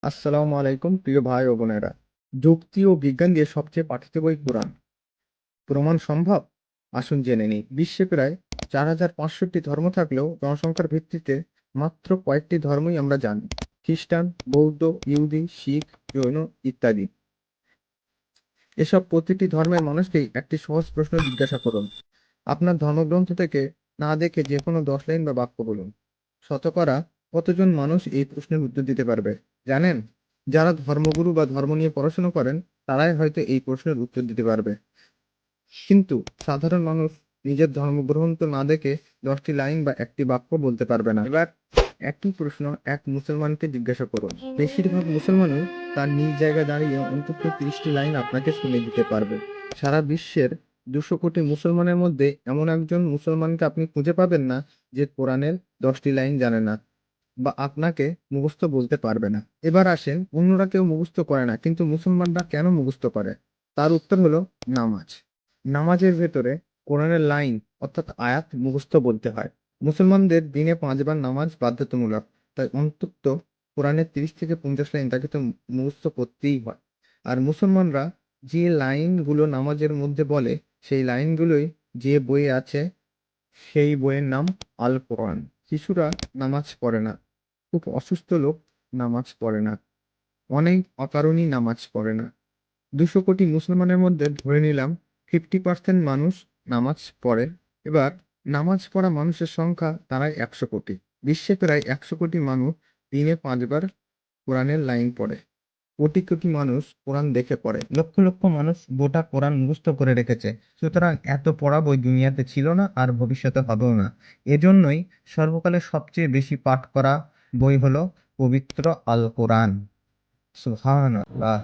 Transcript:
আসসালামু আলাইকুম প্রিয় ভাই ও বোনেরা। যুক্তি ও বিজ্ঞান দিয়ে সবচেয়ে পাঠিত বই কোরআন। প্রমাণ সম্ভব? আসুন জেনে নিই। বিশ্বে প্রায় 4,500টি ধর্ম থাকলেও জনসংখ্যার ভিত্তিতে মাত্র কয়েকটি ধর্মই আমরা জানি। খ্রিস্টান, বৌদ্ধ, ইহুদি, শিখ, জৈন ইত্যাদি। এসব প্রতিটি ধর্মের মানুষকেই একটি সহজ প্রশ্ন জিজ্ঞাসা করুন। আপনার ধর্মগ্রন্থ থেকে না দেখে যে কোনো 10 লাইন বা বাক্য বলুন। শতকরা কতজন মানুষ এই প্রশ্নের উত্তর দিতে পারবে জানেন? যারা ধর্মগুরু বা ধর্ম নিয়ে পড়াশোনা করেন তারাই হয়তো এই প্রশ্নের উত্তর দিতে পারবে। কিন্তু সাধারণ মানুষ নিজের ধর্মগ্রন্থ না দেখে 10টি লাইন বা একটি বাক্য বলতে পারবে না। এবার একই প্রশ্ন এক মুসলমানকে জিজ্ঞাসা করুন। বেশিরভাগ মুসলমানই তার নিজ জায়গায় দাঁড়িয়ে অন্তত 30টি লাইন আপনাকে শুনে দিতে পারবে। সারা বিশ্বের 200 কোটি মুসলমানের মধ্যে এমন একজন মুসলমানকে আপনি খুঁজে পাবেন না যে কোরআনের 10টি লাইন জানে না বা আপনাকে মুখস্থ বলতে পারবে না। এবার আসেন, অন্যরা কেউ মুখস্থ করে না কিন্তু মুসলমানরা কেন মুখস্থ করে? তার উত্তর হলো নামাজ। নামাজের ভেতরে কোরআনের লাইন অর্থাৎ আয়াত মুখস্থ বলতে হয়। মুসলমানদের দিনে 5 বার নামাজ বাধ্যতামূলক। তাই অন্তত কোরআনের 30 থেকে 50 লাইন তাকে তো মুখস্থ করতেই হয়। আর মুসলমানরা যে লাইনগুলো নামাজের মধ্যে বলে সেই লাইনগুলোই যে বইয়ে আছে সেই বইয়ের নাম আল কোরআন। শিশুরা নামাজ পড়ে না। খুব অসুস্থ লোক নামাজ পড়ে না। অনেক অকারণেই নামাজ পড়ে না। 200 কোটি মুসলমানের মধ্যে ধরে নিলাম 50% মানুষ নামাজ পড়ে। এবার নামাজ পড়া মানুষের সংখ্যা দাঁড়ায় 100 কোটি। বিশ্বে প্রায় 100 কোটি মানুষ দিনে 5 বার কোরআনের লাইন পড়ে। কোটি কোটি মানুষ কোরআন দেখে পড়ে। লক্ষ লক্ষ মানুষ গোটা কোরআন মুখস্থ করে রেখেছে। সুতরাং এত পড়া বই দুনিয়াতে ছিল না আর ভবিষ্যতে হবেও না। এজন্যই সর্বকালের সবচেয়ে বেশি পাঠ করা বই হলো পবিত্র আল কোরআন। সুবহানাল্লাহ।